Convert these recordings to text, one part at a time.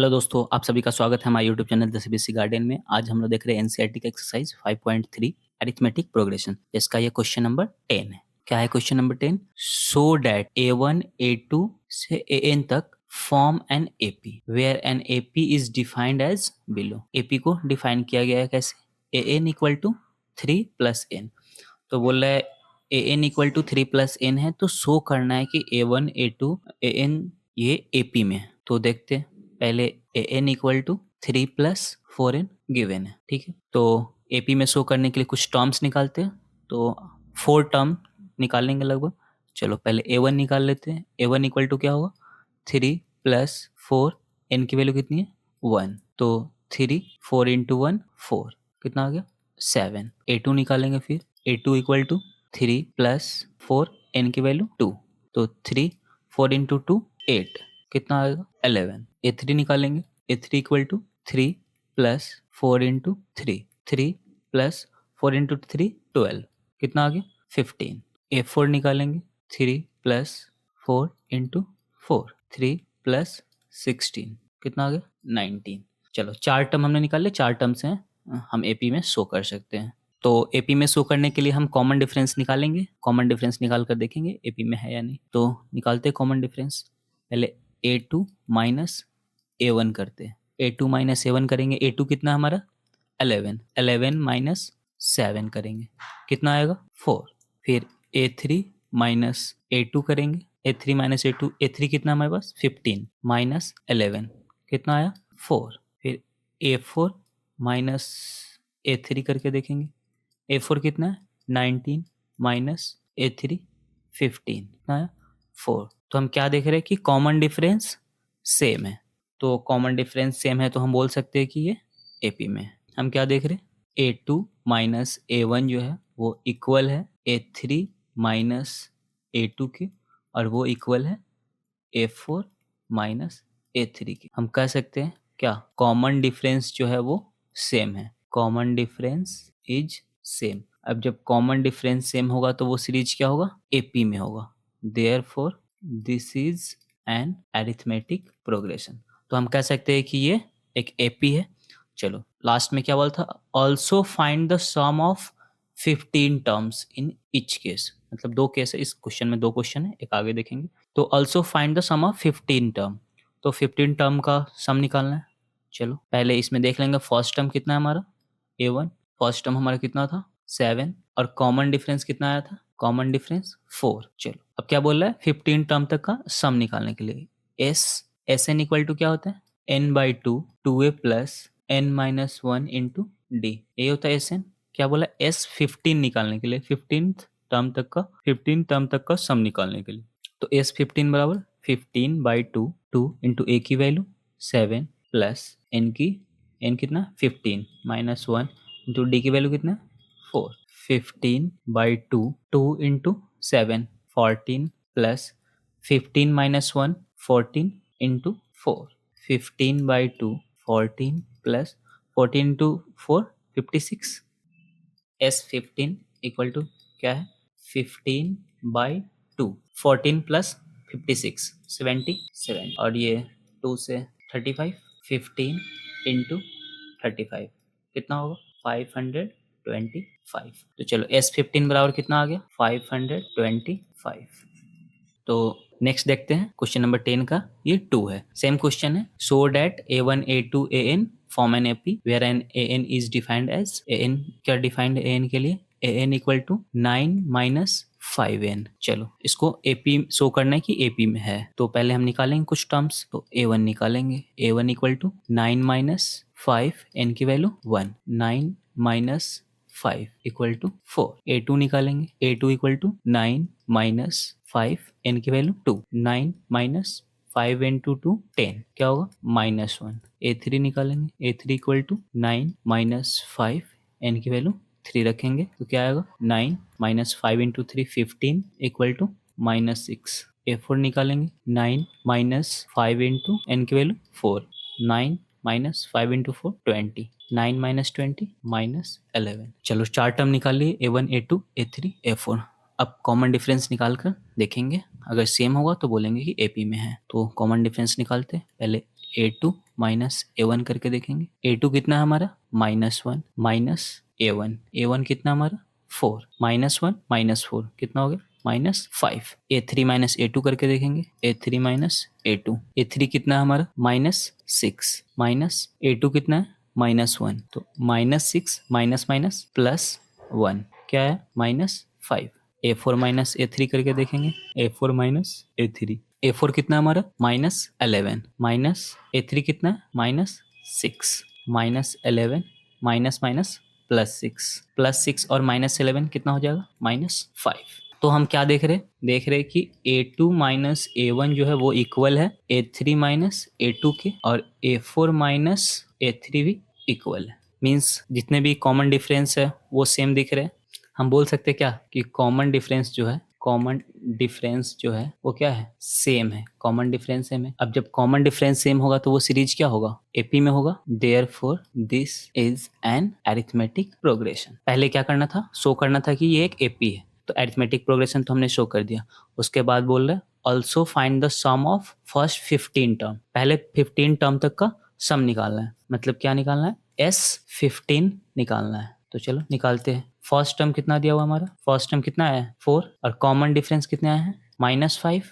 Hello दोस्तों, आप सभी का स्वागत है हमारे YouTube channel the CBSE garden में। आज हम लोग देख रहे हैं एनसीईआरटी का एक्सरसाइज 5.3 अरिथमेटिक प्रोग्रेशन, जिसका ये क्वेश्चन नंबर 10 है। क्या है question number 10? So that A1 A2 से AN तक form an AP where an AP is defined as below. AP को डिफाइन किया गया है कैसे? AN equal to 3 plus n. तो बोल रहा है AN equal to 3 plus n है, तो शो करना है कि A1 A2 AN ये एपी में है। तो देखते हैं, पहले AN equal to 3 plus 4n given है, ठीक है। तो एपी में शो करने के लिए कुछ टर्म्स निकालते हैं, तो 4 टर्म निकालेंगे लगभग। चलो पहले A1 निकाल लेते हैं। A1 इक्वल टू क्या होगा? 3 प्लस 4, n की वैल्यू कितनी है? 1। तो 3 4 इंटू 1 4, कितना आ गया? 7। A2 निकालेंगे फिर। A2 equal to 3 plus 4, n की वैल्यू 2। तो 3 4 इंटू 2 8, कितना आएगा? 11। A3 निकालेंगे। A3 equal to 3 plus 4 into 3 plus 4 into 3 12, कितना आ गया? 15। A4 निकालेंगे। 3 प्लस 4 इंटू 4 3 प्लस 16, कितना आ गया? 19। चलो 4 टर्म हमने निकाले, 4 टर्म से हम एपी में शो कर सकते हैं। तो एपी में शो करने के लिए हम कॉमन डिफरेंस निकालेंगे। कॉमन डिफरेंस निकाल कर देखेंगे एपी में है या नहीं। तो निकालते हैं कॉमन डिफरेंस। पहले A2 माइनस A1 करते हैं। A2 माइनस A1 करेंगे। A2 कितना हमारा? 11। 11 माइनस 7 करेंगे, कितना आएगा? 4। फिर A3 माइनस A2 करेंगे। A3 माइनस A2, A3 कितना हमारे पास? 15 माइनस 11, कितना आया? 4। फिर A4 माइनस A3 करके देखेंगे। A4 कितना है? 19 माइनस A3 15, कितना आया? 4। तो हम क्या देख रहे हैं कि कॉमन डिफरेंस सेम है। तो कॉमन डिफरेंस सेम है तो हम बोल सकते हैं कि ये एपी में है। हम क्या देख रहे हैं? A2 माइनस A1 जो है वो इक्वल है A3 माइनस A2 के, और वो इक्वल है A4 माइनस A3 के। हम कह सकते हैं क्या कॉमन डिफरेंस जो है वो सेम है। Common difference is same. अब जब कॉमन डिफरेंस सेम होगा तो वो सीरीज क्या होगा? एपी में होगा। Therefore this is an arithmetic progression. तो हम कह सकते हैं कि ये एक एपी है। चलो लास्ट में क्या बोला था? Also find the sum of 15 terms in each case. मतलब 2 केस है इस क्वेश्चन में, 2 क्वेश्चन है, एक आगे देखेंगे। तो also find the sum of 15 term. तो 15 टर्म का सम निकालना है। चलो पहले इसमें देख लेंगे फर्स्ट टर्म कितना है हमारा? A1। फर्स्ट टर्म हमारा कितना था? 7। और कॉमन डिफरेंस कितना आया था? Common difference 4। चलो अब क्या बोल रहा है? 15 टर्म तक का सम निकालने के लिए एस एन इक्वल टू क्या होता है? n/2 2a plus n minus 1 into D, ये होता है एस एन। क्या बोला? S15 निकालने के लिए, 15 टर्म तक का सम निकालने के लिए। तो S15 बराबर 15/2, 2 इंटू ए की वैल्यू 7 प्लस n की, n कितना? 15 माइनस 1 इंटू डी की वैल्यू कितना? 4। 15/2, 2 into 7 14 plus 15 minus 1 14 into 4। 15/2 14 plus 14 into 4 56। S15 equal to क्या है? 15/2, 14 प्लस 56 77, और ये 2 से 35, 15 इंटू 35 कितना होगा? 525। तो चलो S15 बराबर कितना आ गया? 525। तो नेक्स्ट देखते हैं क्वेश्चन नंबर 10 का। ये 2 है, सेम क्वेश्चन है। So that A1 A2 AN form an AP where an AN is defined as, AN क्या डिफाइंड है AN के लिए? AN equal to 9 minus 5n। चलो इसको एपी शो करना है कि एपी में है। तो पहले हम निकालेंगे कुछ टर्म्स। तो A1 निकालेंगे। A1 equal to 9 minus 5, n की value 1, 9 minus 5 equal to 4। A2 निकालेंगे। A2 equal to 9 minus 5, n की वैल्यू 2, 9 माइनस 5 इंटू 2 10, क्या होगा? -1। A3 निकालेंगे। A3 equal to 9 minus 5, n की वैल्यू 3 रखेंगे, तो क्या आएगा? 9 minus 5 into 3 15 equal to -6। A4 निकालेंगे। 9 माइनस 5 इंटू n की value 4, 9 minus 5 into 4 20, 9 minus 20 minus 11। चलो 4 टर्म निकाल लिए, A1 A2 A3 A4। अब कॉमन डिफरेंस निकाल कर देखेंगे, अगर सेम होगा तो बोलेंगे कि एपी में है। तो कॉमन डिफरेंस निकालते हैं। पहले A2 -a1 करके देखेंगे। a2 कितना है हमारा -1 -a1, a1 कितना हमारा 4 -1 -4 कितना हो गया -5। a3 -a2 करके देखेंगे। a3 -a2, a3 कितना है हमारा -6 a2 कितना है -1, तो -6 माइनस माइनस +1 क्या है -5। a4 -a3 करके देखेंगे। a4 -a3, a4 कितना हमारा -11 -a3 कितना है -6 -11 माइनस माइनस +6 और -11 कितना हो जाएगा -5। तो हम क्या देख रहे हैं कि a2 -a1 जो है वो इक्वल है a3 -a2 के, और a4 -a3 भी इक्वल है। मीन्स जितने भी कॉमन डिफरेंस है वो सेम दिख रहे हैं। हम बोल सकते हैं क्या कि कॉमन डिफरेंस जो है वो क्या है सेम है। कॉमन डिफरेंस सेम है। अब जब कॉमन डिफरेंस सेम होगा तो वो सीरीज क्या होगा एपी में होगा। Therefore this is an arithmetic progression. पहले क्या करना था, शो करना था कि ये एक एपी है, तो अरिथमेटिक प्रोग्रेशन तो हमने शो कर दिया। उसके बाद बोल रहे also find the sum of first 15 term. पहले 15 टर्म तक का सम निकालना है। मतलब क्या निकालना है S15 निकालना है। तो चलो निकालते हैं। फर्स्ट टर्म कितना दिया हुआ हमारा, फर्स्ट टर्म कितना है 4, और कॉमन डिफरेंस कितना है -5।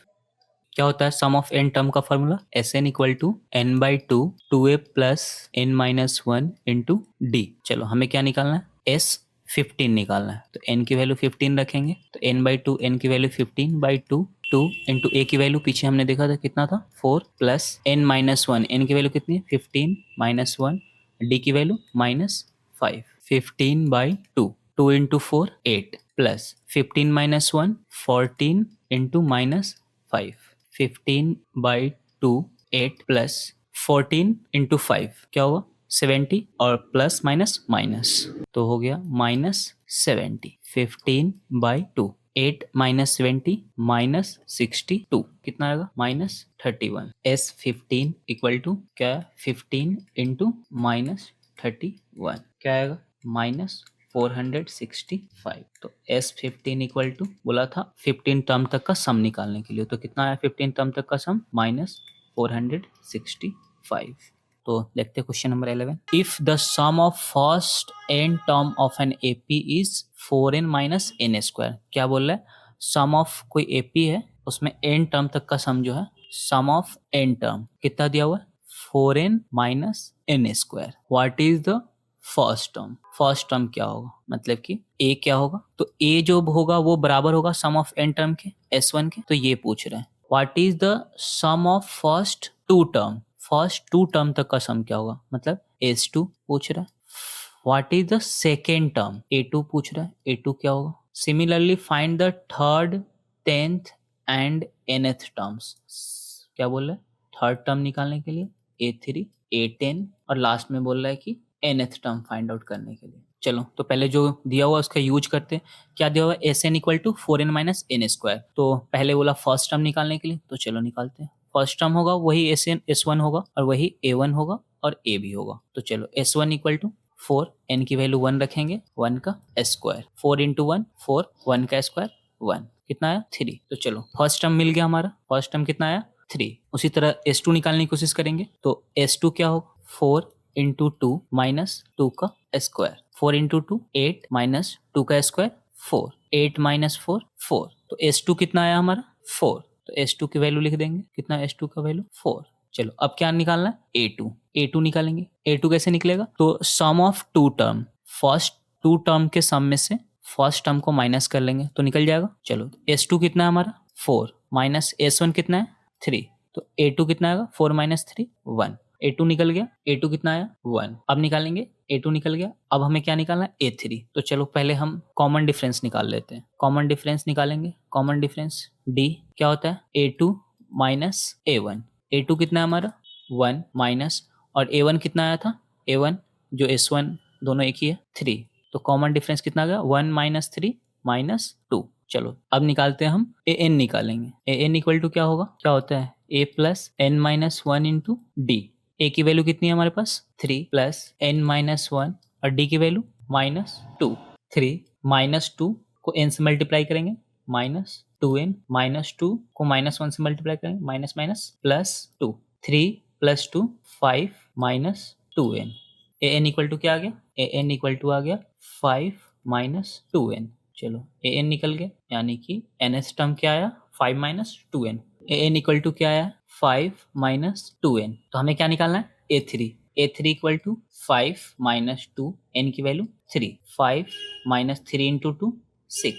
क्या होता है सम ऑफ n टर्म का formula Sn equal to n by 2 2a plus n minus 1 into d. चलो हमें क्या निकालना है S15 निकालना है। तो n की वैल्यू 15 रखेंगे, तो n बाई 2, n की वैल्यू 15 बाई 2 2 इंटू a की वैल्यू पीछे हमने देखा था कितना था 4 प्लस n माइनस 1, n की वैल्यू कितनी है 15 माइनस 1, डी की value -5। 15 by 2 2 into 4 8 plus 15 minus 1 14 into -5। 15 by 2 8 plus 14 into 5 क्या होगा 70, और प्लस माइनस माइनस तो हो गया -70। 15 बाई 2 8 माइनस 70 -62 कितना आएगा -31। S15 इक्वल टू क्या 15 इंटू -31 क्या आएगा -465। तो S15 इक्वल टू बोला था 15 टर्म तक का सम निकालने के लिए, तो कितना आया 15 टर्म तक का सम -465। तो देखते हैं question number 11। If the sum of first n term of an AP is 4n minus n square. क्या बोल रहा है सम ऑफ कोई एपी है उसमें n टर्म तक का सम जो है सम ऑफ n टर्म कितना दिया हुआ है 4n minus n square. What is the first term क्या होगा, मतलब कि a क्या होगा, तो a जो होगा वो बराबर होगा सम ऑफ n टर्म के S1 के। तो ये पूछ रहे हैं what is the sum of first two term तक का सम क्या होगा, मतलब S2 पूछ रहा है। What is the second term A2 पूछ रहा है, A2 क्या होगा। Similarly find the third 10th and nth terms. क्या बोल रहा है थर्ड टर्म निकालने के लिए A3 A10, और लास्ट में बोल रहा है कि nth टर्म फाइंड आउट करने के लिए। चलो तो पहले जो दिया हुआ उसका यूज करते हैं। क्या दिया हुआ है Sn equal to 4n minus n square. तो पहले बोला फर्स्ट टर्म निकालने के लिए, तो चलो निकालते हैं। फर्स्ट टर्म होगा वही S1 होगा, और वही A1 होगा, और A भी होगा। तो चलो S1 इक्वल टू 4, n की वैल्यू 1 रखेंगे, 1 का स्क्वायर, 4 इंटू 1 4, 1 का स्क्वायर 1 कितना आया 3। तो चलो फर्स्ट टर्म मिल गया हमारा। फर्स्ट टर्म कितना आया 3। उसी तरह S2 निकालने की कोशिश करेंगे, तो S2 क्या होगा 4 इंटू 2 माइनस 2 का स्क्वायर, 4 इंटू 2 8 माइनस 2 का स्क्वायर 4, 8 माइनस 4 4। तो S2 कितना आया हमारा 4। तो S2 की वैल्यू लिख देंगे, कितना S2 का वैल्यू 4। चलो अब क्या निकालना है A2 निकालेंगे। A2 कैसे निकलेगा, तो sum of two term, first two term के सम में से फर्स्ट टर्म को माइनस कर लेंगे तो निकल जाएगा। चलो S2 कितना है हमारा 4 माइनस S1 कितना है 3, तो A2 कितना आएगा 4 माइनस 3 1। A2 निकल गया, A2 कितना आया 1। अब निकालेंगे A2 निकल गया। अब हमें क्या निकालना है A3। तो चलो पहले हम कॉमन डिफरेंस निकाल लेते हैं। कॉमन डिफरेंस निकालेंगे। कॉमन डिफरेंस D क्या होता है A2 माइनस A1। A2 कितना है हमारा 1 माइनस, और A1 कितना आया था A1 जो S1 दोनों एक ही है 3। तो कॉमन डिफरेंस कितना आ गया 1 माइनस 3 माइनस 2। चलो अब निकालते हैं हम an निकालेंगे। an इक्वल टू क्या होगा, क्या होता है a plus n minus 1 into D. a की वैल्यू कितनी है हमारे पास 3 प्लस n माइनस 1, और d की वैल्यू -2। 3 माइनस 2 को n से मल्टीप्लाई करेंगे -2n, -2 को -1 से मल्टीप्लाई करेंगे minus minus +2। 3 plus two 5 minus 2n। A N equal to क्या आ गया, ए एन इक्वल टू आ गया 5 माइनस 2n। चलो ए एन निकल गया, यानी कि एन एस टर्म क्या आया 5 minus 2n। A N equal to क्या आया 5 माइनस 2n। तो हमें क्या निकालना है A three. A three equal to 5 minus 2, N की value 3, 5 minus 3 into 2 6,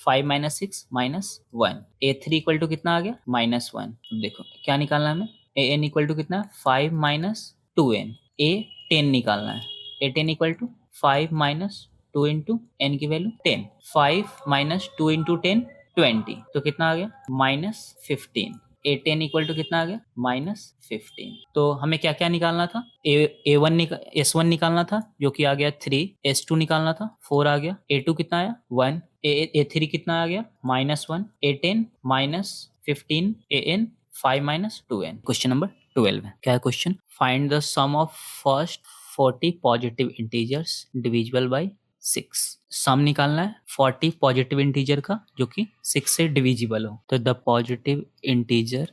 5 minus 6 minus 1। A three equal to कितना आ गया -1। देखो क्या निकालना है हमें, ए एन इक्वल टू कितना 5 माइनस 2n। ए 10 निकालना है, a 10 equal to 5 minus 2 into n की वैल्यू 10, 5 माइनस 2 इंटू 10 20, तो कितना आ गया -15। ए 10 इक्वल टू कितना आ गया -15। तो हमें क्या क्या निकालना था, ए वन एस वन निकालना था जो कि आ गया 3, एस टू निकालना था 4 आ गया, ए टू कितना आया 1, ए थ्री कितना आ गया -1, A 10 -15, A N 5 minus 2n। Question number 12 है, क्या है question, find the sum of first 40 positive integers divisible by 6। Sum निकालना है 40 पॉजिटिव इंटीजर का जो कि 6 से डिविजिबल हो। तो the positive integer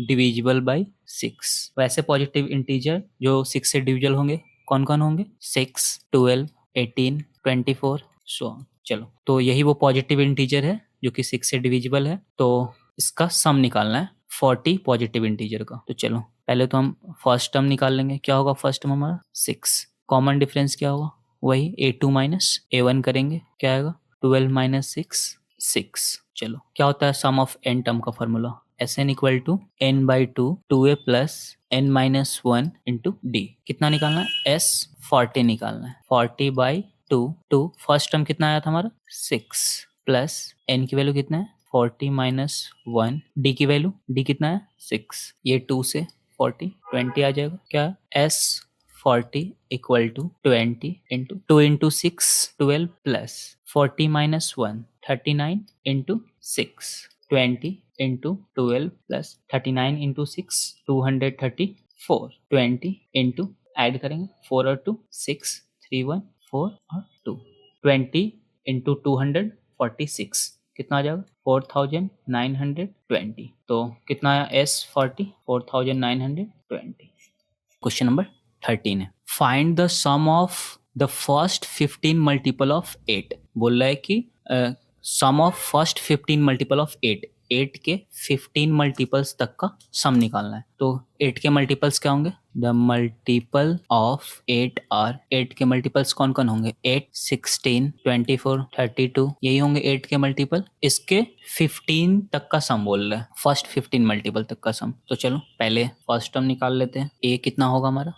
divisible by 6। वैसे पॉजिटिव इंटीजर जो 6 से डिविजिबल होंगे कौन कौन होंगे, 6, 12, 18, 24 सो ऑन। चलो तो यही वो पॉजिटिव इंटीजर है जो कि 6 से डिविजिबल है। तो इसका सम निकालना है 40 पॉजिटिव इंटीजर का। तो चलो पहले तो हम फर्स्ट टर्म निकाल लेंगे। क्या होगा फर्स्ट टर्म हमारा 6, कॉमन डिफरेंस क्या होगा वही a2 माइनस a1 करेंगे, क्या आएगा 12 माइनस 6 6। चलो क्या होता है सम ऑफ n टर्म का formula, s n equal to n by 2 2a plus n minus 1 into d. कितना निकालना है s 40 निकालना है, 40 बाई 2 फर्स्ट टर्म कितना आया था हमारा 6 प्लस n की वैल्यू कितना है 40 माइनस 1, डी की वैल्यू डी कितना है 6, ये 2 से 40 20 आ जाएगा, क्या s 40 equal to 20 into 2 into 6 12 plus 40 minus 1 39 into 6 20 into 12 plus 39 into 6 234 20 into add करेंगे 4 और 2 6 3 1 4 और 2 20 इंटू 246 कितना आ जाएगा 4920। तो कितना आया s 40 4920। क्वेश्चन नंबर 13 है, find the sum of the first 15 multiple of 8। बोल रहा है कि sum of first 15 multiple of 8, 8 के 15 मल्टीपल्स तक का सम निकालना है। तो 8 के मल्टीपल्स क्या होंगे, द मल्टीपल ऑफ 8 आर, 8 के मल्टीपल्स कौन कौन होंगे 8 16 24 32 यही होंगे 8 के मल्टीपल। इसके 15 तक का सम बोल रहा है, फर्स्ट 15 मल्टीपल तक का सम। तो चलो पहले फर्स्ट टर्म निकाल लेते हैं, ए कितना होगा हमारा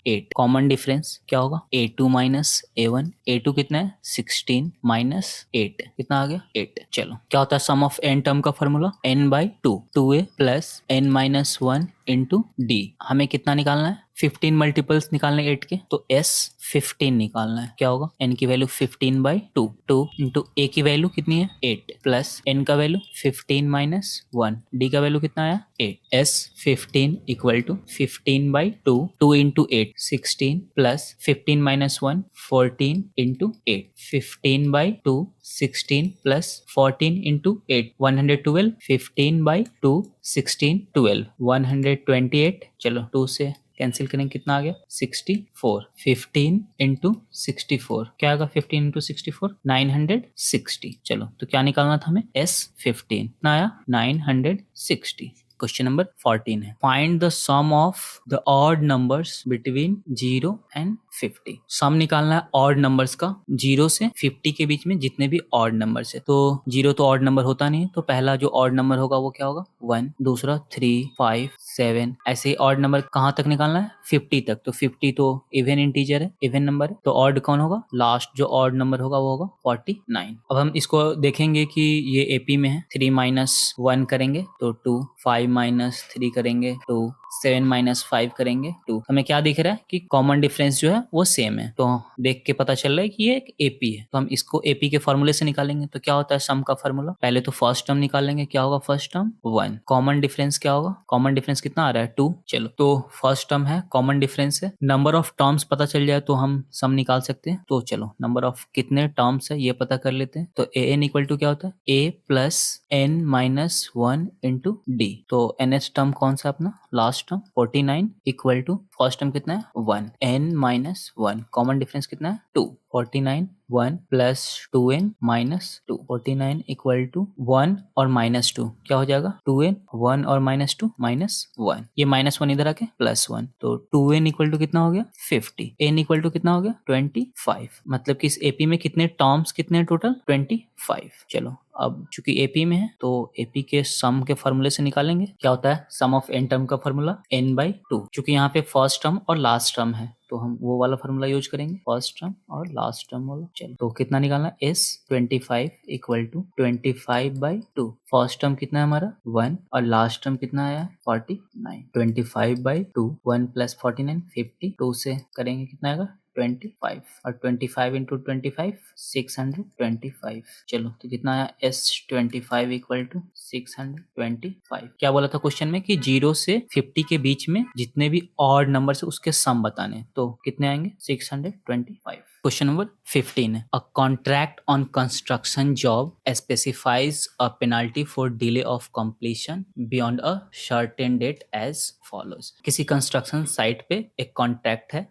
8, कॉमन डिफरेंस क्या होगा a2 माइनस a1, a2 कितना है 16 माइनस 8 कितना आ गया 8। चलो क्या होता है सम ऑफ n टर्म का formula n by 2 2a plus n minus 1 into D. हमें कितना निकालना है 15 मल्टीपल्स निकालने 8 के, तो s 15 निकालना है, क्या होगा n की वैल्यू 15 बाई 2 2 इंटू a की वैल्यू कितनी है 8 प्लस n का वैल्यू 15 माइनस 1, d का वैल्यू कितना आया 8। s 15 equal to 15 by 2 2 into 8 16 plus 15 minus 1 14 into 8 15 by 2 16 plus 14 into 8 112 15 by 2 16 12 128। चलो 2 से कैंसिल करेंगे कितना आ गया 64, 15 इंटू 64 क्या आएगा 15 इंटू 64 960। चलो तो क्या निकालना था हमें s 15 कितना आया 960। क्वेश्चन नंबर 14 है, find the sum of the odd numbers between 0 and 50। Sum निकालना है ऑड नंबर्स का 0 से 50 के बीच में जितने भी ऑड नंबर्स है। तो 0 तो ऑड नंबर होता नहीं है, तो पहला जो ऑड नंबर होगा वो क्या होगा 1, दूसरा 3 5 7, ऐसे ही ऑड नंबर कहाँ तक निकालना है 50 तक। तो 50 तो इवन इंटीजर है, इवन नंबर है, तो ऑड कौन होगा लास्ट जो ऑड नंबर होगा वो होगा 49। अब हम इसको देखेंगे कि ये एपी में है, 3 माइनस 1 करेंगे तो 2, 5 माइनस 3 करेंगे 2, 7 माइनस 5 करेंगे 2। हमें क्या दिख रहा है कि कॉमन डिफरेंस जो है वो सेम है, तो देख के पता चल रहा है कि ये एक एपी है। तो हम इसको एपी के फॉर्मूले से निकालेंगे। तो क्या होता है सम का फॉर्मूला, पहले तो फर्स्ट टर्म निकालेंगे, क्या होगा फर्स्ट टर्म 1, कॉमन डिफरेंस क्या होगा, कॉमन डिफरेंस कितना आ रहा है 2। चलो तो फर्स्ट टर्म है, कॉमन डिफरेंस है, नंबर ऑफ टर्म्स पता चल जाए तो हम सम निकाल सकते हैं। तो चलो नंबर ऑफ कितने टर्म्स है ये पता कर लेते हैं। तो ए एन इक्वल टू क्या होता है a plus n minus 1 into D. तो एन एस टर्म कौन सा अपना last last term 49 equal to first term कितना है 1 n माइनस 1 कॉमन डिफरेंस कितना है 2 49 1 plus 2n minus 2 49 equal to 1 और माइनस 2 क्या हो जाएगा 2n 1 और माइनस 2 माइनस 1 ये माइनस 1 इधर आके प्लस 1 तो 2n इक्वल टू कितना हो गया 50 n इक्वल टू कितना हो गया 25 मतलब कि इस एपी में कितने टर्म्स कितने टोटल 25 चलो अब चूंकि एपी में है तो एपी के सम के फॉर्मूले से निकालेंगे क्या होता है सम ऑफ एन टर्म का फॉर्मूला n/2 चूंकि यहाँ पे फर्स्ट टर्म और लास्ट टर्म है तो हम वो वाला फॉर्मूला यूज करेंगे फर्स्ट टर्म और लास्ट टर्म वाला चलो तो कितना निकालना s 25 equal to 25/2 first term कितना है हमारा 1 और लास्ट टर्म कितना आया 49 25/2 1 प्लस 49 50 2 से करेंगे कितना आएगा 25 और 25 इंटू 25 625 चलो तो कितना आया S25 इक्वल टू 625 क्या बोला था क्वेश्चन में कि 0 से 50 के बीच में जितने भी ऑड नंबर से उसके सम बताने तो कितने आएंगे 625 question number 15 a contract on construction job specifies a penalty for delay of completion beyond a certain date as follows किसी कंस्ट्रक्शन साइट पे एक कॉन्ट्रैक्ट है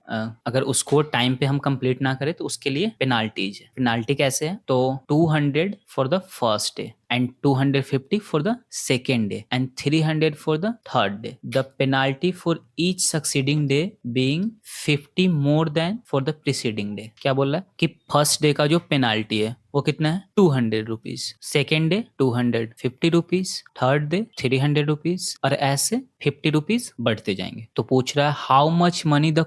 अगर उसको टाइम पे हम कंप्लीट ना करें तो उसके लिए पेनाल्टीज है पेनाल्टी कैसे है तो 200 for the first day and 250 for the second day and 300 for the third day. The penalty for each succeeding day being 50 more than for the preceding day. क्या बोल रहा है कि फर्स्ट डे का जो पेनाल्टी है वो कितना है 200 rupees second day 250 rupees third day 300 rupees और ऐसे 50 रुपीज बढ़ते जाएंगे तो पूछ रहा है how much money the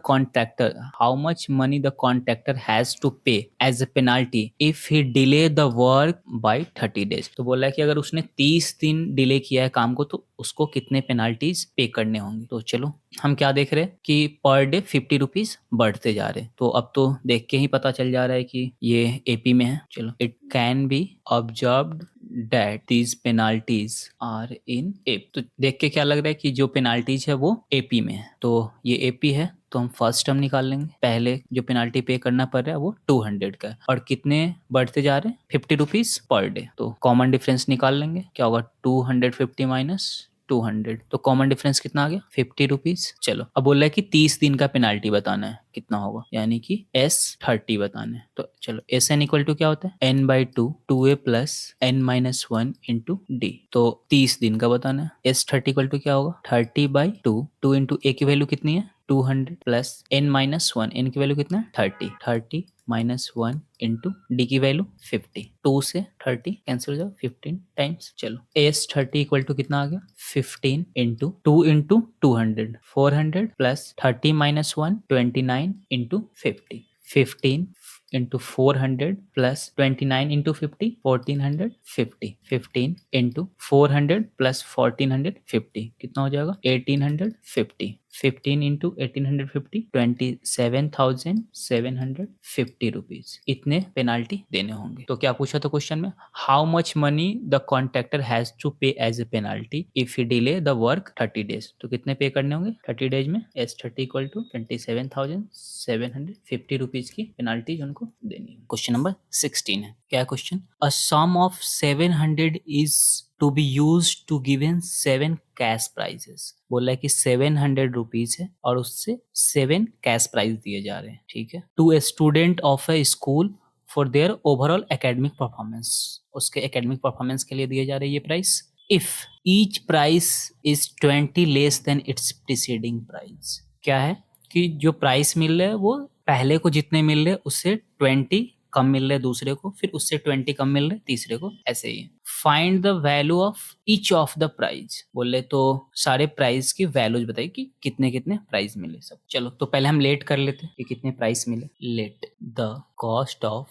contractor has to pay as a penalty if he delay the work by 30 days तो बोला है कि अगर उसने 30 दिन डिले किया है काम को तो उसको कितने पेनाल्टीज पे करने होंगे तो चलो हम क्या देख रहे हैं कि पर डे 50 रुपीज बढ़ते जा रहे हैं तो अब तो देख के ही पता चल जा रहा है कि ये एपी में है चलो it can be observed that these penalties are in AP तो देख के क्या लग रहा है कि जो पेनाल्टीज है वो एपी में है तो ये एपी है तो हम फर्स्ट टर्म निकाल लेंगे पहले जो पेनाल्टी पे करना पड़ रहा है वो 200 का है और कितने बढ़ते जा रहे हैं 50 रुपीज पर डे तो कॉमन डिफरेंस निकाल लेंगे क्या होगा 250 माइनस 200 तो कॉमन डिफरेंस कितना आ गया 50 रुपीज चलो अब बोल रहा है कि 30 दिन का पेनाल्टी बताना है कितना होगा यानी कि S30 बताना है तो चलो SN इक्वल टू क्या होता है n/2 2a plus n-1 into D तो 30 दिन का बताना है S30 इक्वल टू क्या होगा 30/2 2 इंटू a की वैल्यू कितनी है 200 प्लस n-1 n की वैल्यू कितना है 30 माइनस 1 इंटू डी की वैल्यू 50 2 से 30 कैंसिल हो जाओ 15 टाइम्स चलो S30 इक्वल टू कितना आ गया 15 into 2 into 200 400 plus 30 minus 1 29 into 50 15 into 400 plus 29 into 50 1450 15 into 400 plus 1450 कितना हो जाएगा 1850 15 into 1850 27,750 रुपीज इतने पेनाल्टी देने होंगे तो क्या पूछा था क्वेश्चन में how much money the contractor has to pay as a penalty if he delay the work 30 days तो कितने पे करने होंगे 30 डेज में S30 इक्वल टू 27,750 रुपीज की पेनाल्टी उनको देनी है क्वेश्चन नंबर 16 है क्या question a sum of 700 is to be use to given 7 cash prizes बोला है कि 700 रुपीज है और उससे 7 कैश प्राइज दिए जा रहे हैं ठीक है to a student of a school for their overall academic performance उसके एकेडमिक परफॉर्मेंस के लिए दिए जा रहे हैं ये prize if each prize is 20 less than its preceding prize क्या है कि जो प्राइस मिल रहा है वो पहले को जितने मिल रहे उससे 20 कम मिल रहे दूसरे को फिर उससे 20 कम मिल रहे तीसरे को ऐसे ही find the value of each of the prize बोले तो सारे प्राइस की वैल्यूज बताइए कि कितने कितने प्राइस मिले सब चलो तो पहले हम लेट कर लेते कि कितने प्राइस मिले let the cost of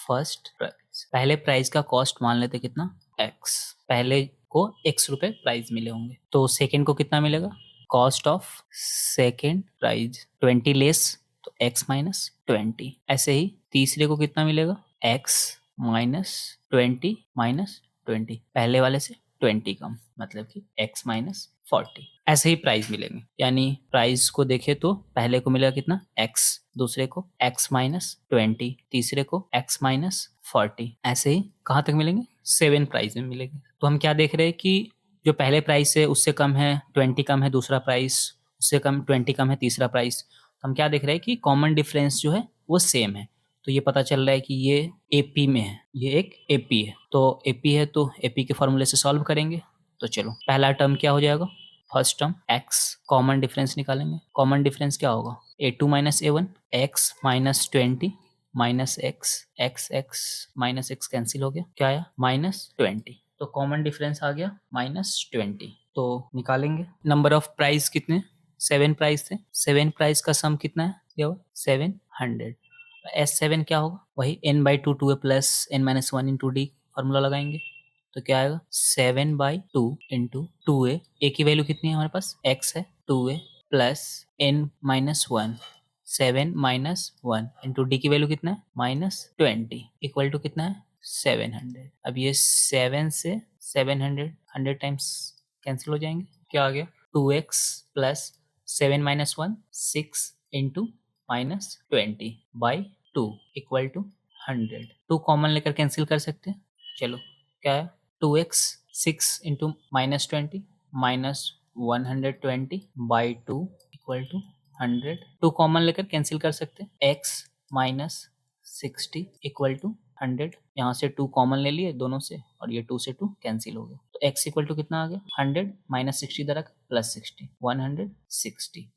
first price पहले प्राइस का कॉस्ट मान लेते कितना x पहले को x रुपए प्राइस मिले होंगे तो सेकेंड को कितना मिलेगा cost of second price 20 less तो x माइनस 20 ऐसे ही तीसरे को कितना मिलेगा x माइनस 20 माइनस 20 पहले वाले से 20 कम मतलब कि x माइनस 40 ऐसे ही प्राइस मिलेंगे यानी प्राइस को देखे तो पहले को मिलेगा कितना x दूसरे को x माइनस 20 तीसरे को x माइनस 40 ऐसे ही कहाँ तक मिलेंगे 7 प्राइस में मिलेंगे तो हम क्या देख रहे हैं कि जो पहले प्राइस है उससे कम है, 20 कम है दूसरा प्राइस, उससे कम 20 कम है तीसरा प्राइस। तो हम क्या देख रहे हैं कि कॉमन डिफरेंस जो है वो सेम है। तो ये पता चल रहा है कि ये एपी में है, ये एक एपी है। तो एपी है तो एपी के फॉर्मूले से सॉल्व करेंगे। तो चलो पहला टर्म क्या हो जाएगा, first term x, common difference निकालेंगे। कॉमन डिफरेंस क्या होगा, a2 minus a1, x minus 20 minus x, x minus x cancel हो गया, क्या आया -20। तो कॉमन डिफरेंस आ गया -20। तो निकालेंगे नंबर ऑफ प्राइस कितने, 7 प्राइस थे, 7 प्राइस का सम कितना है, क्या हुआ 700। S7 क्या होगा, वही n/2 2a plus n-1 into D formula लगाएंगे। तो क्या आएगा 7/2 इंटू 2a, a की वैल्यू कितनी है हमारे पास, x है, 2a plus n-1, 7 - 1 into d की वैल्यू कितना है -20 इक्वल टू कितना है 700। अब ये 7 से 700 100 टाइम्स कैंसिल हो जाएंगे, क्या आ गया 2x plus 7 - 1 6 into -20/2 equal to 100। 2 common लेकर कैंसिल कर सकते हैं, चलो क्या है 2x 6 into -20 -120/2 equal to 100। 2 common लेकर कैंसिल कर सकते हैं, x माइनस 60 इक्वल टू 100। यहाँ से 2 कॉमन ले लिए दोनों से और ये 2 से 2 कैंसिल हो गया। तो x इक्वल टू कितना आ गया 100 माइनस 60 इधर प्लस 60 160।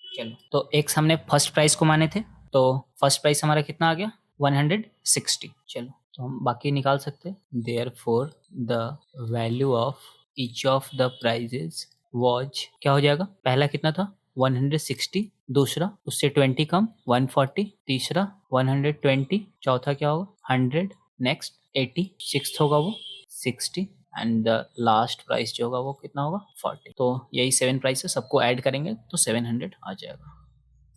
चलो तो x हमने फर्स्ट प्राइस को माने थे, तो फर्स्ट प्राइस हमारा कितना आ गया 160। चलो तो हम बाकी निकाल सकते हैं। Therefore the value of each of the prizes was, क्या हो जाएगा, पहला कितना था 160, दूसरा उससे 20 कम 140, तीसरा 120, चौथा क्या होगा 100, नेक्स्ट 80, सिक्स्थ होगा वो 60 एंड द लास्ट प्राइस जो होगा वो कितना होगा 40। तो यही 7 प्राइस है, सबको ऐड करेंगे तो 700 आ जाएगा।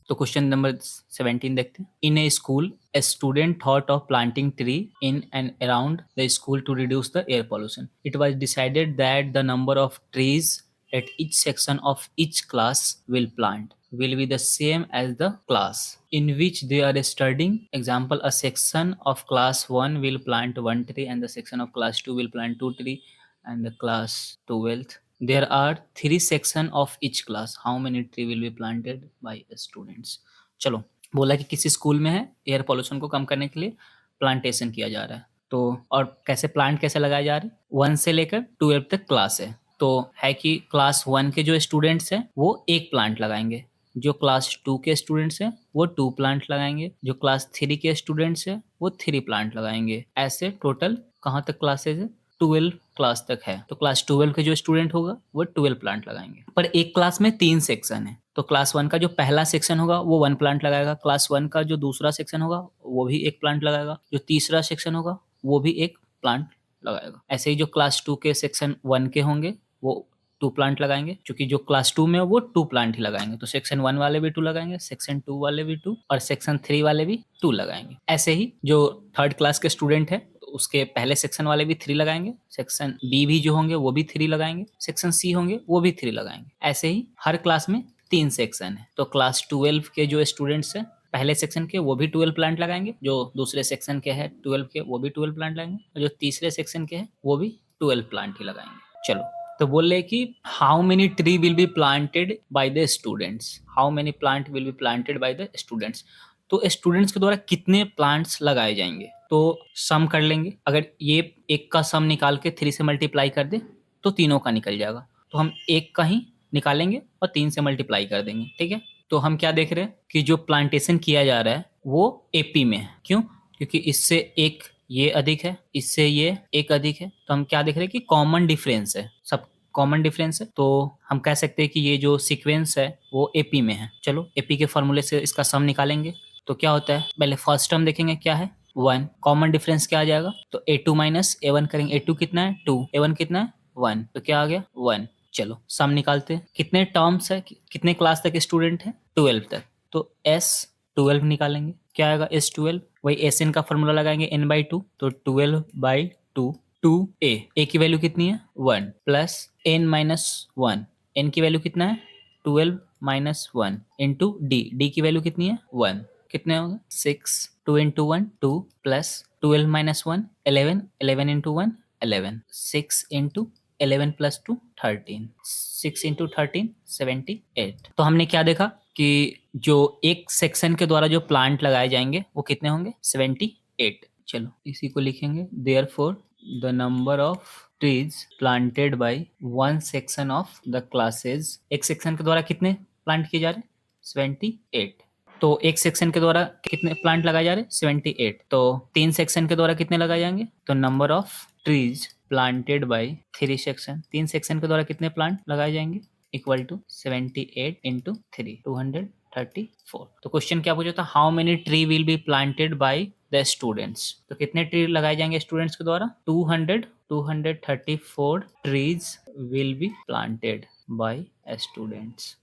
तो क्वेश्चन नंबर 17 देखते हैं। इन ए school a student thought of planting tree in and around the school to reduce the air pollution. It was decided that the number of trees at each section of each class will plant will be the same as the class in which they are studying. Example, a section of class 1 will plant 1 tree and the section of class 2 will plant 2 tree and the class 12th there are 3 sections of each class. How many tree will be planted by students? चलो बोला कि किसी school में है, air pollution को कम करने के लिए प्लांटेशन किया जा रहा है। तो और कैसे प्लांट कैसे लगाए जा रहे हैं, 1 से लेकर 12 तक क्लास है। तो है कि क्लास 1 के जो स्टूडेंट्स हैं वो 1 प्लांट लगाएंगे, जो क्लास 2 के स्टूडेंट्स हैं वो 2 प्लांट लगाएंगे, जो क्लास 3 के स्टूडेंट्स हैं वो 3 प्लांट लगाएंगे। ऐसे टोटल कहाँ तक क्लासेज है, 12 क्लास तक है। तो क्लास 12 के जो स्टूडेंट होगा वो 12 प्लांट लगाएंगे। पर एक क्लास में 3 सेक्शन है, तो क्लास 1 का जो पहला सेक्शन होगा वो 1 प्लांट लगाएगा, क्लास 1 का जो दूसरा सेक्शन होगा वो भी 1 प्लांट लगाएगा, जो तीसरा सेक्शन होगा वो भी 1 प्लांट लगाएगा। ऐसे ही जो क्लास 2 के सेक्शन 1 के होंगे वो 2 प्लांट लगाएंगे, क्योंकि जो क्लास 2 में वो 2 प्लांट ही लगाएंगे। तो सेक्शन 1 वाले भी 2 लगाएंगे, सेक्शन 2 वाले भी 2 और सेक्शन 3 वाले भी 2 लगाएंगे। ऐसे ही जो 3rd क्लास के स्टूडेंट है उसके पहले सेक्शन वाले भी 3 लगाएंगे, सेक्शन बी भी जो होंगे वो भी 3 लगाएंगे, सेक्शन सी होंगे वो भी 3 लगाएंगे। ऐसे ही हर क्लास में 3 सेक्शन है। तो क्लास 12 के जो स्टूडेंट्स हैं पहले सेक्शन के वो भी 12 प्लांट लगाएंगे, जो दूसरे सेक्शन के हैं 12 के वो भी 12 प्लांट लगाएंगे, और जो तीसरे सेक्शन के हैं वो भी 12 प्लांट ही लगाएंगे। चलो तो बोल रहे कि how many tree will be planted by the students, how many plant will be planted by the students. तो स्टूडेंट्स के द्वारा कितने प्लांट्स लगाए जाएंगे, तो सम कर लेंगे। अगर ये एक का सम निकाल के 3 से मल्टीप्लाई कर दे तो तीनों का निकल जाएगा, तो हम एक का ही निकालेंगे और 3 से मल्टीप्लाई कर देंगे, ठीक है। तो हम क्या देख रहे हैं कि जो प्लांटेशन किया जा रहा है वो एपी में है। क्यों, क्योंकि इससे एक ये अधिक है, इससे ये एक अधिक है। तो हम क्या देख रहे हैं कि कॉमन डिफरेंस है, सब कॉमन डिफरेंस है। तो हम कह सकते हैं कि ये जो सीक्वेंस है वो एपी में है। चलो एपी के फॉर्मूले से इसका सम निकालेंगे। तो क्या होता है, पहले फर्स्ट टर्म देखेंगे क्या है 1, कॉमन डिफरेंस क्या आ जाएगा, तो a2 माइनस a1 करेंगे। a2 कितना है 2, a1 कितना है 1, तो क्या आ गया 1। चलो सम निकालते हैं, कितने टर्म्स है, कितने क्लास तक स्टूडेंट है 12 तक। तो S12 निकालेंगे, क्या आएगा S12, वही Sn का फॉर्मूला लगाएंगे n/2, तो 12/2 2a की वैल्यू कितनी है 1 प्लस n-1, n की वैल्यू कितना है 12 माइनस 1 इंटू डी की वैल्यू कितनी है 1, कितने होगा 6, 2 into 1 2 plus 12 minus 1 11, 11 into 1 11, 6 into 11 plus 2 13, 6 into 13 78। तो हमने क्या देखा कि जो एक सेक्शन के द्वारा जो प्लांट लगाए जाएंगे वो कितने होंगे 78। चलो इसी को लिखेंगे, therefore the number of trees planted by one section of the classes, एक सेक्शन के द्वारा कितने प्लांट किए जा रहे हैं 78। तो एक सेक्शन के द्वारा कितने प्लांट लगाए जा रहे हैं 78। तो 3 सेक्शन के द्वारा कितने लगाए जाएंगे, तो number of trees planted by 3 section, 3 section के द्वारा कितने प्लांट लगाए जाएंगे इक्वल टू 78 इंटू 3 234। तो क्वेश्चन क्या पूछा था, how many tree will be planted by the students. तो कितने ट्री लगाए जाएंगे स्टूडेंट्स के द्वारा 234 trees will be planted by students.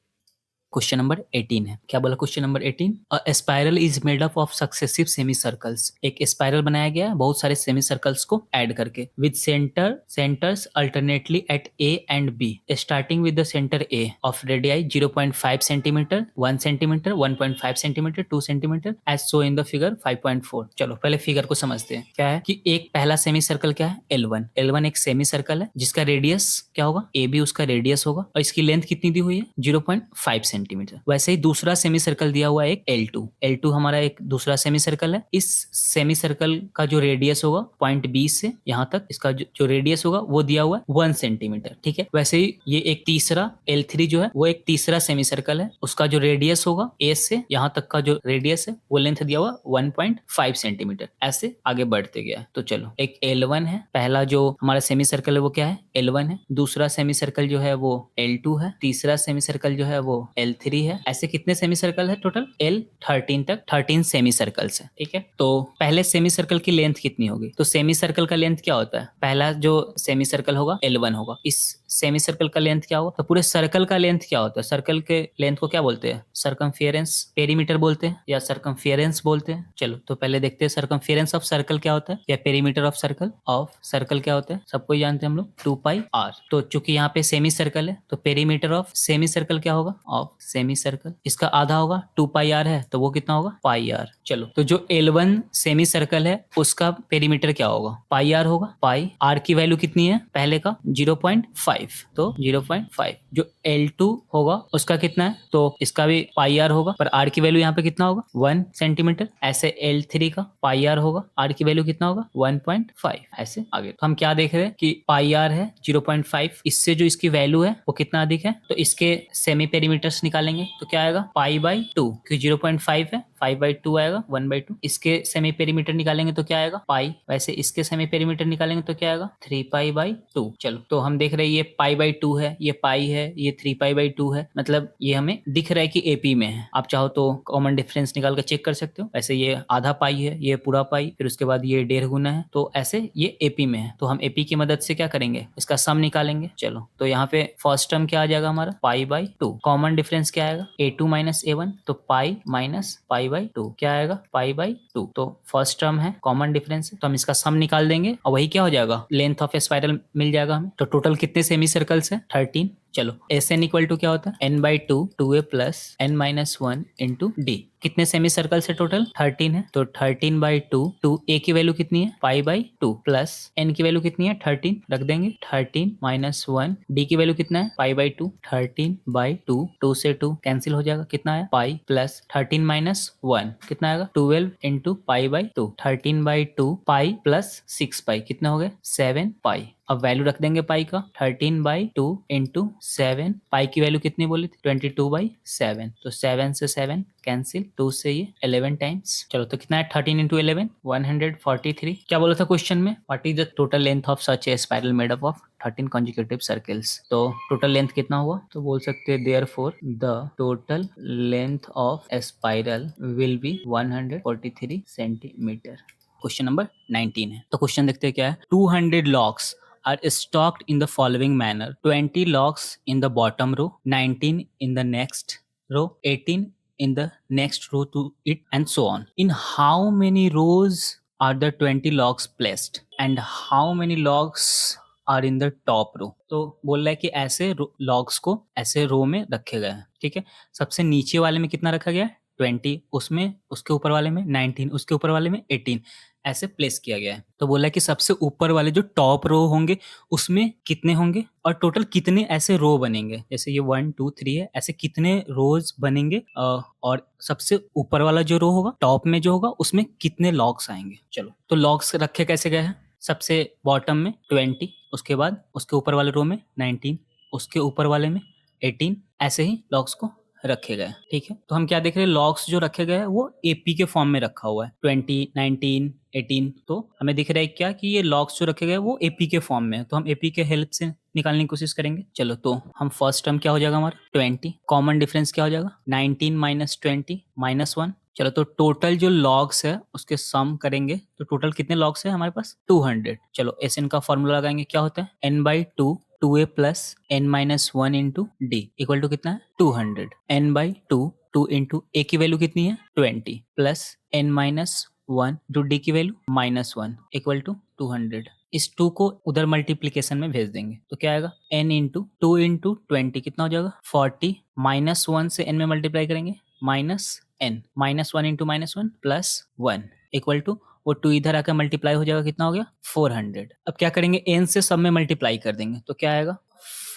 Question number 18 है, क्या बोला question number 18, a spiral is made up of successive semi circles, एक स्पाइरल बनाया गया है बहुत सारे सेमी सर्कल्स को ऐड करके, with centres alternately at A and B, starting with the centre A of radii 0.5 centimetre, 1 centimetre, 1.5 centimetre, 2 centimetre, as so in the figure 5.4। चलो पहले फिगर को समझते हैं। क्या है कि एक पहला सेमी सर्कल क्या है L1, L1 एक सेमी सर्कल है जिसका रेडियस क्या होगा, ए बी उसका रेडियस होगा, और इसकी लेंथ कितनी दी हुई है 0.5 सेंटीमीटर। वैसे ही दूसरा सेमी सर्कल दिया हुआ है एक L2, L2 हमारा एक दूसरा सेमी सर्कल है, इस सेमी सर्कल का जो रेडियस होगा पॉइंट बी से यहाँ तक, इसका जो रेडियस होगा वो दिया हुआ है 1 सेंटीमीटर। ठीक है, वैसे ही ये एक तीसरा L3 जो है वो एक तीसरा सेमी सर्कल है, उसका जो रेडियस होगा ए से यहाँ तक का जो रेडियस है वो लेंथ दिया हुआ 1.5 सेंटीमीटर। ऐसे आगे बढ़ते गया। तो चलो एक L1 है, पहला जो हमारा सेमी सर्कल है वो क्या है L1 है, दूसरा सेमी सर्कल जो है वो L2 है, तीसरा सेमी सर्कल जो है वो L3 है। ऐसे कितने सेमी सर्कल है टोटल L13 तक 13 सेमी सर्कल्स है। ठीक है, तो पहले सेमी सर्कल की लेंथ कितनी होगी, तो सेमी सर्कल का लेंथ क्या होता है, पहला जो सेमी सर्कल होगा L1 होगा, इस सेमी सर्कल का लेंथ क्या होगा, तो पूरे सर्कल का लेंथ क्या होता है, सर्कल के लेंथ को क्या बोलते हैं सर्कमफेरेंस पेरीमीटर बोलते हैं या सर्कमफेरेंस बोलते हैं। चलो तो पहले देखते हैं सर्कमफेरेंस ऑफ सर्कल क्या होता है या पेरीमीटर ऑफ सर्कल क्या होता है, सबको जानते हैं हम लोग 2πr। तो चूंकि यहाँ पे सेमी सर्कल है तो पेरीमीटर ऑफ सेमी सर्कल क्या होगा ऑफ सेमी सर्कल, इसका आधा होगा 2πr है तो वो कितना होगा πr। चलो तो जो L1 सेमी सर्कल है उसका पेरीमीटर क्या होगा πr होगा, पाई r की वैल्यू कितनी है पहले का 0.5, तो 0.5। जो L2 होगा उसका कितना है, तो इसका भी πr होगा, पर r की वैल्यू यहाँ पे कितना होगा 1 सेंटीमीटर। ऐसे L3 का πr होगा, r की वैल्यू कितना होगा 1.5। ऐसे आगे तो हम क्या देख रहे हैं कि πr है 0.5, इससे जो इसकी वैल्यू है वो कितना अधिक है, तो इसके सेमी पेरीमीटर्स निकालेंगे तो क्या आएगा π/2, क्योंकि 0.5 है 5/2 आएगा 1/2। इसके सेमी पेरीमीटर निकालेंगे तो क्या आएगा पाई, वैसे इसके सेमी पेरीमीटर निकालेंगे तो क्या आएगा 3π/2। चलो तो हम देख रहे हैं ये π/2 है, ये पाई है, ये 3π/2 है, मतलब ये हमें दिख रहा है कि एपी में है। आप चाहो तो कॉमन डिफरेंस निकाल कर चेक कर सकते हो। वैसे ये आधा पाई है, ये पूरा पाई, फिर उसके बाद ये 1.5 गुना है, तो ऐसे ये एपी में है। तो हम एपी की मदद से क्या करेंगे इसका सम निकालेंगे। चलो तो यहाँ पे फर्स्ट टर्म क्या आ जाएगा हमारा π/2, कॉमन डिफरेंस क्या आएगा a2 - a1, तो पाई माइनस π/2 क्या आएगा π/2। तो फर्स्ट टर्म है कॉमन डिफरेंस है तो हम इसका सम निकाल देंगे और वही क्या हो जाएगा लेंथ ऑफ स्पाइरल मिल जाएगा हमें। तो टोटल कितने सेमी सर्कल्स है 13। चलो Sn इक्वल टू क्या होता है n/2 2a plus n-1 into D. कितने सेमी सर्कल से टोटल 13 है, तो 13/2, 2a की वैल्यू कितनी है π/2 प्लस n की वैल्यू कितनी है 13 रख देंगे, 13-1 d की वैल्यू कितना है π/2, 13/2, 2 से 2 कैंसिल हो जाएगा, कितना है पाई प्लस 13-1 कितना आएगा 12 इंटू π/2, 13/2 पाई प्लस 6π कितना हो गया 7π। अब वैल्यू रख देंगे पाई का 13/2 इंटू 7, पाई की वैल्यू कितनी बोली थी 22/7, तो 7 से 7 कैंसिल, 2 से ये 11 टाइम्स। चलो तो कितना है 13 इंटू 11 143। क्या बोला था क्वेश्चन में, what is the total length of such A spiral made up of 13 consecutive circles. तो टोटल लेंथ कितना हुआ, तो बोल सकते हैं therefore the total length of A spiral will be 143 centimetre. Question number 19 है, तो क्वेश्चन देखते हैं क्या है। 200 locks are stocked in the following manner: 20 locks in the bottom row, 19 in the next row, 18 in the next row to it, and so on. In how many rows are the 20 locks placed and how many locks are in the top row? तो बोल रहा है कि ऐसे logs को ऐसे रो में रखे गए हैं। ठीक है, सबसे नीचे वाले में कितना रखा गया है 20, उसमें उसके ऊपर वाले में 19, उसके ऊपर वाले में 18, ऐसे प्लेस किया गया है। तो बोला है कि सबसे ऊपर वाले जो टॉप रो होंगे उसमें कितने होंगे और टोटल कितने ऐसे रो बनेंगे, जैसे ये 1 2 3 है, ऐसे कितने रोज बनेंगे और सबसे ऊपर वाला जो रो होगा टॉप में जो होगा उसमें कितने लॉग्स आएंगे। चलो तो लॉग्स रखे कैसे गए हैं, सबसे बॉटम में 20, उसके बाद उसके ऊपर वाले रो में 19, उसके ऊपर वाले में 18, ऐसे ही लॉग्स को रखे गए। ठीक है, तो हम क्या देख रहे हैं, लॉग्स जो रखे गए हैं वो एपी के फॉर्म में रखा हुआ है, 20 19 18। तो हमें दिख रहा है क्या कि ये लॉग्स जो रखे गए वो एपी के फॉर्म में है, तो हम एपी के हेल्प से निकालने की कोशिश करेंगे। चलो तो हम फर्स्ट टर्म क्या हो जाएगा हमारा 20, कॉमन डिफरेंस क्या हो जाएगा 19 माइनस 20 माइनस 1। चलो तो टोटल जो लॉग्स है उसके सम करेंगे तो टोटल कितने लॉग्स है हमारे पास 200। चलो एस एन का फॉर्मूला लगाएंगे, क्या होता है n/2 2a plus n minus 1 into d equal to कितना है 200। n/2 2 इंटू ए की वैल्यू कितनी है 20 plus n minus 1 to d की वैल्यू -1 इक्वल टू 200। इस 2 को उधर मल्टीप्लीकेशन में भेज देंगे तो क्या आएगा n इंटू 2 इंटू 20 कितना हो जाएगा 40, -1 से n में मल्टीप्लाई करेंगे -n, -1 into -1 plus 1 equal to वो 2 इधर आकर मल्टीप्लाई हो जाएगा, कितना हो गया 400। अब क्या करेंगे n से सब में मल्टीप्लाई कर देंगे तो क्या आएगा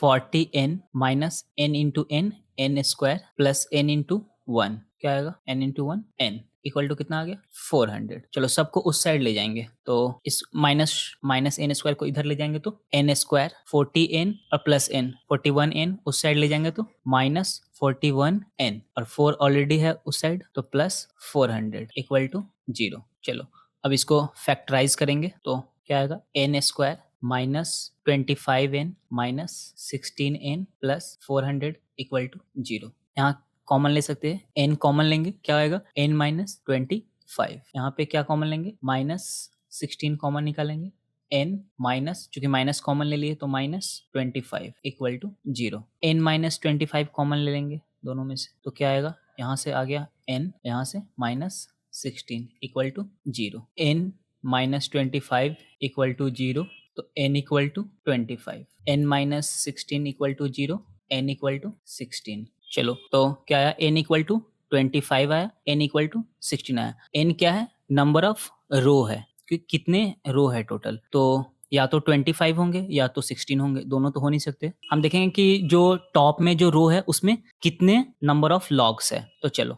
40n minus n into n square plus n into 1, क्या आएगा n into 1 n equal to कितना आ गया 400। चलो सबको उस साइड ले जाएंगे तो इस माइनस n स्क्वायर को इधर ले जाएंगे तो n स्क्वायर 40n और प्लस n 41n उस साइड ले जाएंगे तो -41n और 4 ऑलरेडी है उस साइड तो प्लस 400 इक्वल टू 0। चलो अब इसको फैक्टराइज करेंगे तो क्या आएगा n square minus 25n minus 16n plus 400 equal to 0। यहाँ कॉमन ले सकते हैं, n कॉमन लेंगे क्या आएगा n माइनस 25, यहाँ पे क्या कॉमन लेंगे -16 कॉमन निकालेंगे, n माइनस चूंकि माइनस कॉमन ले लिए तो -25 equal to 0। n minus 25 common ले लेंगे दोनों में से तो क्या आएगा, यहाँ से आ गया n, यहाँ से -16 equal to 0। n minus 25 equal to 0 तो n equal to 25, n minus 16 equal to 0, n equal to 16। चलो तो क्या आया n इक्वल टू 25 आया, n इक्वल टू 16 आया। n क्या है, नंबर ऑफ रो है कि कितने रो है टोटल, तो या तो 25 होंगे या तो 16 होंगे, दोनों तो हो नहीं सकते। हम देखेंगे कि जो टॉप में जो रो है उसमें कितने नंबर ऑफ लॉग्स है, तो चलो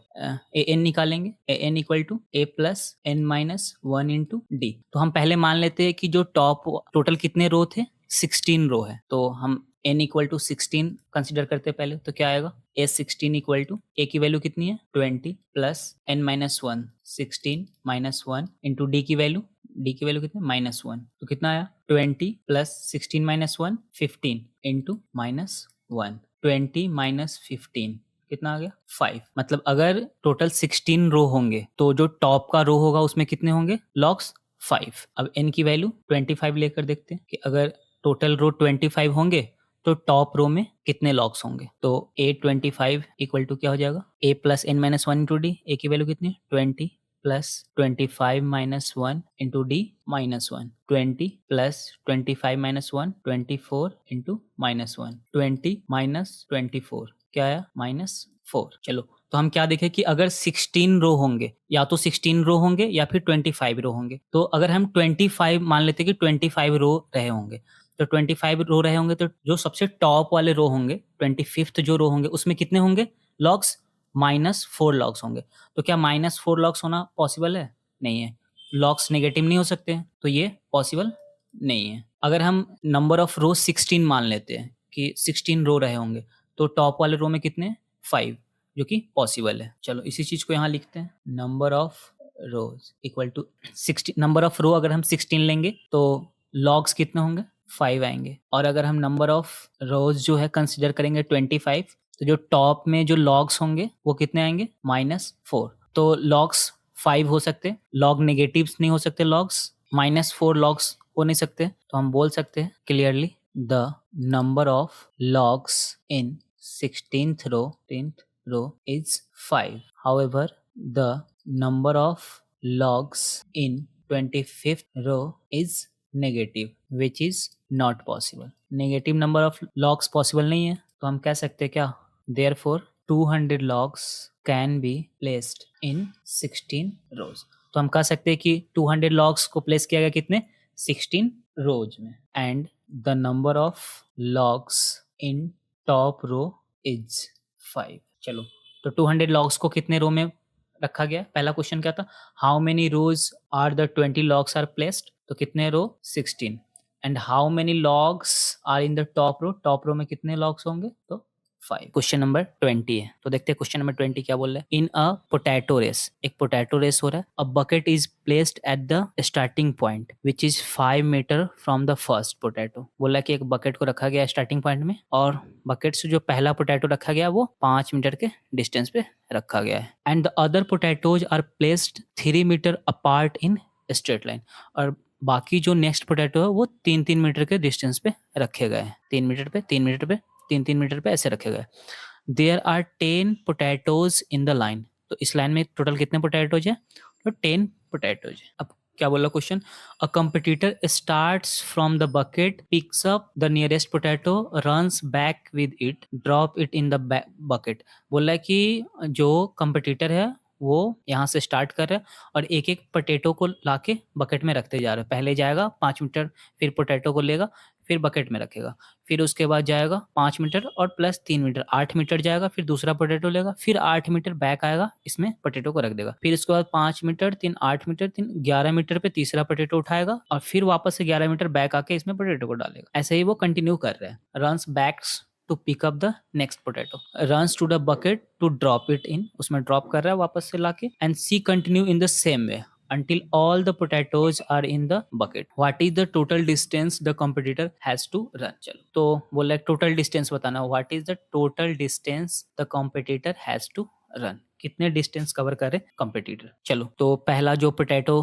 ए एन निकालेंगे, A N equal to A plus N minus 1 into D. तो हम पहले मान लेते हैं कि जो टॉप टोटल कितने रो थे 16 रो है, तो हम n इक्वल टू 16 कंसिडर करते हैं पहले तो क्या आएगा a16 इक्वल टू a की वैल्यू कितनी है 20 plus n minus 1 16 minus 1 into d की वैल्यू कितनी -1 तो कितना आया 20 प्लस 16 माइनस 1 15 इंटू -1 20 माइनस 15 कितना आ गया 5। मतलब अगर टोटल 16 रो होंगे तो जो टॉप का रो होगा उसमें कितने होंगे लॉग्स 5। अब n की वैल्यू 25 लेकर देखते हैं कि अगर टोटल रो 25 होंगे तो टॉप रो में कितने लॉग्स होंगे, तो a25 इक्वल टू क्या हो जाएगा a plus n minus 1 into D, A की वैल्यू कितनी 20 plus 25 minus 1 into D -1, 20 plus 25 minus 1 24 into -1, 20 minus 24 क्या आया -4। चलो तो हम क्या देखें कि अगर 16 रो होंगे या तो 16 रो होंगे या फिर 25 रो होंगे, तो अगर हम 25 मान लेते कि 25 रो रहे होंगे तो 25 रो रहे होंगे तो जो सबसे टॉप वाले रो होंगे 25th जो रो होंगे उसमें कितने होंगे लॉग्स -4 लॉग्स होंगे। तो क्या -4 लॉग्स होना पॉसिबल है, नहीं है, लॉग्स नेगेटिव नहीं हो सकते हैं तो ये पॉसिबल नहीं है। अगर हम नंबर ऑफ रो 16 मान लेते हैं कि 16 रो रहे होंगे तो टॉप वाले रो में कितने 5 जो कि पॉसिबल है। चलो इसी चीज को यहाँ लिखते हैं, number of rows equal to 16, number of row अगर हम 16 लेंगे तो लॉग्स कितने होंगे 5 आएंगे, और अगर हम नंबर ऑफ रोज जो है कंसिडर करेंगे 25 तो जो टॉप में जो लॉग्स होंगे वो कितने आएंगे -4। तो लॉग्स 5 हो सकते, लॉग नेगेटिव्स नहीं हो सकते, लॉग्स -4 लॉग्स हो नहीं सकते, तो हम बोल सकते हैं clearly the number of logs in 16th row is 5. However, the number of logs in 25th row is negative, which is not possible. Negative number of logs possible नहीं है तो हम कह सकते हैं क्या therefore 200 logs can be placed in 16 rows. तो हम कह सकते हैं कि 200 लॉग्स को प्लेस किया गया कितने 16 रोज में and the number of logs in top row is 5। चलो तो 200 लॉग्स को कितने रो में रखा गया। पहला क्वेश्चन क्या था, how many rows are the 20 logs are placed, तो कितने row 16 and how many logs are in the top row में कितने लॉग्स होंगे तो 5। क्वेश्चन नंबर 20 है, तो देखते हैं क्वेश्चन नंबर 20 क्या बोल रहा है। इन अ पोटैटो रेस, एक पोटैटो रेस हो रहा है। A bucket is placed at the starting point which is 5 metre from the first potato. बोला कि एक बकेट को रखा गया स्टार्टिंग पॉइंट में और बकेट से जो पहला पोटैटो रखा गया वो 5 मीटर के डिस्टेंस पे रखा गया है। And the other potatoes are placed 3 metre apart in straight line, और बाकी जो नेक्स्ट पोटैटो है वो 3-3 मीटर के डिस्टेंस पे रखे गए हैं। 3 मीटर पे 3 मीटर पे 3-3 मीटर पे ऐसे रखे गए। There are 10 potatoes in the line, तो इस लाइन में टोटल कितने पोटैटोज हैं तो 10 पोटैटोज है। अब क्या बोला question, a competitor starts from the bucket, picks up the nearest potato, runs back with it, drop it in the bucket. बोला है कि जो कंपटीटर है वो यहाँ से स्टार्ट कर रहा है और एक एक पोटैटो को लाके बकेट में रखते जा रहा है। पहले जाएगा 5 मीटर, फिर पोटैटो को लेगा, फिर बकेट में रखेगा, फिर उसके बाद जाएगा 5 मीटर और प्लस 3 मीटर 8 मीटर जाएगा, फिर दूसरा पोटैटो लेगा, फिर 8 मीटर बैक आएगा, इसमें पोटैटो को रख देगा, फिर उसके बाद 5 मीटर 3 8 मीटर 3 11 मीटर पे तीसरा पोटैटो उठाएगा और फिर वापस से 11 मीटर बैक आके इसमें पोटैटो को डालेगा। ऐसे ही वो कंटिन्यू कर रहा है। Runs backs to pick up the next potato, runs to the bucket to drop it in, उसमें ड्रॉप कर रहा है वापस से लाके, and she continue in the same way until all the potatoes are in the bucket. What is the total distance the competitor has to run? चलो तो बोला है टोटल डिस्टेंस बताना, what is the total distance the competitor has to run, कितने distance cover करे competitor. चलो तो पहला जो पोटैटो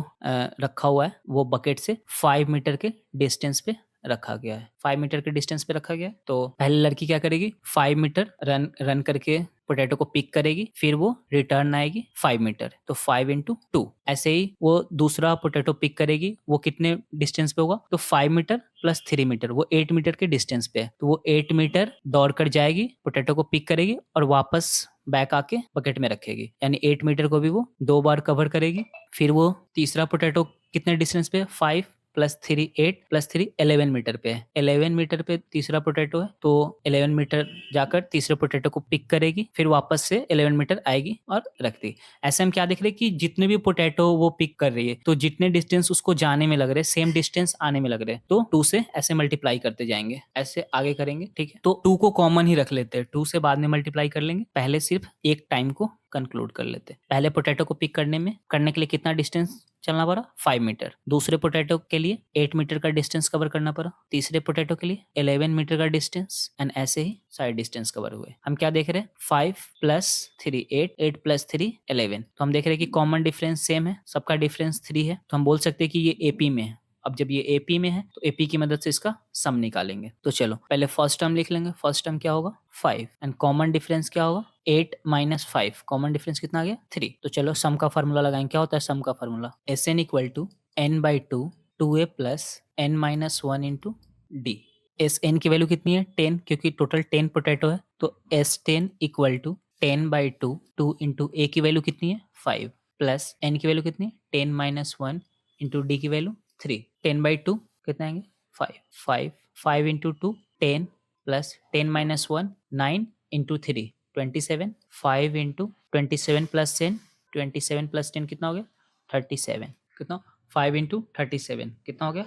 रखा हुआ है वो बकेट से 5 मीटर के डिस्टेंस पे रखा गया है। 5 मीटर के डिस्टेंस पे रखा गया है, तो पहले लड़की क्या करेगी 5 मीटर रन करके पोटैटो को पिक करेगी, फिर वो रिटर्न आएगी 5 मीटर, तो 5 इंटू 2। ऐसे ही वो दूसरा पोटैटो पिक करेगी, वो कितने डिस्टेंस पे होगा तो 5 मीटर प्लस 3 मीटर, वो 8 मीटर के डिस्टेंस पे है, तो वो 8 मीटर दौड़ कर जाएगी, पोटैटो को पिक करेगी और वापस बैक आके बकेट में रखेगी, यानी 8 मीटर को भी वो 2 बार कवर करेगी। फिर वो तीसरा पोटैटो कितने डिस्टेंस पे है 5 प्लस 3 8 प्लस 3 11 मीटर पे है। 11 मीटर पे तीसरा पोटैटो है, तो 11 मीटर जाकर तीसरे पोटैटो को पिक करेगी, फिर वापस से 11 मीटर आएगी और रख देगी। ऐसे हम क्या देख रहे हैं कि जितने भी पोटैटो वो पिक कर रही है तो जितने डिस्टेंस उसको जाने में लग रहे हैं सेम डिस्टेंस आने में लग रहे हैं, तो 2 से ऐसे मल्टीप्लाई करते जाएंगे, ऐसे आगे करेंगे। ठीक है, तो 2 को कॉमन ही रख लेते हैं, 2 से बाद में मल्टीप्लाई कर लेंगे, पहले सिर्फ एक टाइम को कंक्लूड कर लेते हैं। पहले पोटैटो को पिक करने के लिए कितना डिस्टेंस चलना पड़ा 5 मीटर, दूसरे पोटैटो के लिए 8 मीटर का डिस्टेंस कवर करना पड़ा, तीसरे पोटैटो के लिए 11 मीटर का डिस्टेंस, एंड ऐसे ही सारे डिस्टेंस कवर हुए। हम क्या देख रहे हैं 5 प्लस 3 8 8 प्लस 3 11, तो हम देख रहे हैं कि कॉमन डिफरेंस सेम है, सबका डिफरेंस 3 है, तो हम बोल सकते हैं कि ये एपी में है। अब जब ये एपी में है तो एपी की मदद से इसका सम निकालेंगे। तो चलो पहले फर्स्ट टर्म लिख लेंगे, फर्स्ट टर्म क्या होगा 5 एंड कॉमन डिफरेंस क्या होगा 8 माइनस 5, कॉमन डिफरेंस कितना आ गया 3। तो चलो सम का फार्मूला लगाएंगे, क्या होता है सम का formula Sn equal to n by 2 2a plus n minus 1 into d. Sn की वैल्यू कितनी है 10, क्योंकि टोटल 10 पोटैटो है, तो S10 equal to 10 by 2 2 into a की वैल्यू कितनी है 5 प्लस n की वैल्यू कितनी है 10 माइनस 1 इंटू डी की वैल्यू 3। 10 बाई 2 कितना आएंगे 5 5 into 2 10 plus 10 minus 1 9 into 3 27 5 into 27 plus 10 27 plus 10 कितना हो गया 37, कितना 5 इंटू 37 कितना हो गया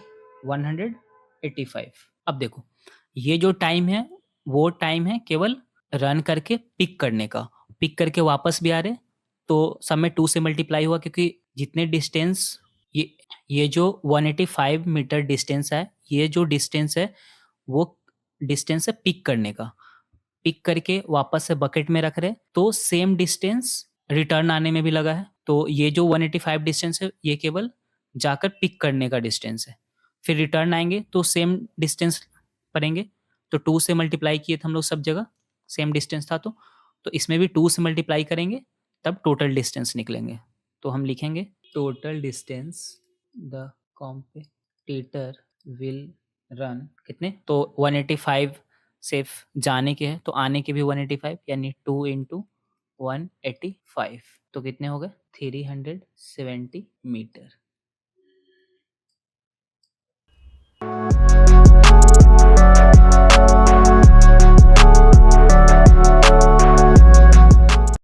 185। अब देखो ये जो टाइम है वो टाइम है केवल रन करके पिक करने का, पिक करके वापस भी आ रहे, तो सब में 2 से मल्टीप्लाई हुआ, क्योंकि जितने डिस्टेंस ये जो 185 मीटर डिस्टेंस है, ये जो डिस्टेंस है वो डिस्टेंस है पिक करने का, पिक करके वापस से बकेट में रख रहे, तो सेम डिस्टेंस रिटर्न आने में भी लगा है। तो ये जो 185 डिस्टेंस है ये केवल जाकर पिक करने का डिस्टेंस है, फिर रिटर्न आएंगे तो सेम डिस्टेंस पड़ेंगे, तो 2 से मल्टीप्लाई किए थे हम लोग सब जगह, सेम डिस्टेंस था, तो इसमें भी 2 से मल्टीप्लाई करेंगे तब टोटल डिस्टेंस निकलेंगे। तो हम लिखेंगे total distance the competitor will run कितने, तो 185 सिर्फ जाने के हैं तो आने के भी 185, यानी 2 इंटू 185 तो कितने हो गए 370 मीटर।